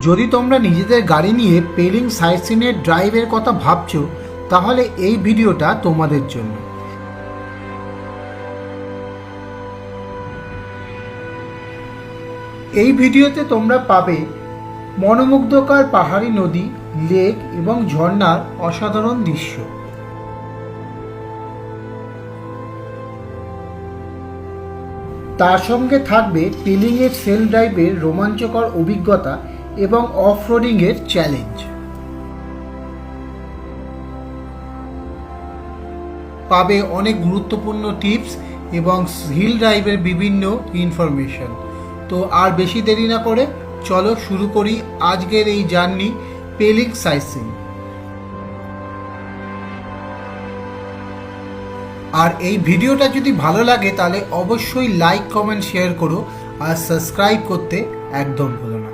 যদি তোমরা নিজেদের গাড়ি নিয়ে পেলিং সাইটসিনের ড্রাইভের কথা ভাবছো, তাহলে এই ভিডিওটা তোমাদের জন্য। এই ভিডিওতে তোমরা পাবে মনোমুগ্ধকর পাহাড়ি নদী, লেক এবং ঝর্ণার অসাধারণ দৃশ্য। তার সঙ্গে থাকবে পেলিংয়ের সেলফ ড্রাইভের রোমাঞ্চকর অভিজ্ঞতা এবং অফ রোডিংয়ের চ্যালেঞ্জ। পাবে অনেক গুরুত্বপূর্ণ টিপস এবং হিল ড্রাইভের বিভিন্ন ইনফরমেশন। তো আর বেশি দেরি না করে চলো শুরু করি আজকের এই জার্নি পেলিং সাইটসিইং। আর এই ভিডিওটা যদি ভালো লাগে তাহলে অবশ্যই লাইক, কমেন্ট, শেয়ার করো আর সাবস্ক্রাইব করতে একদম ভুলো না।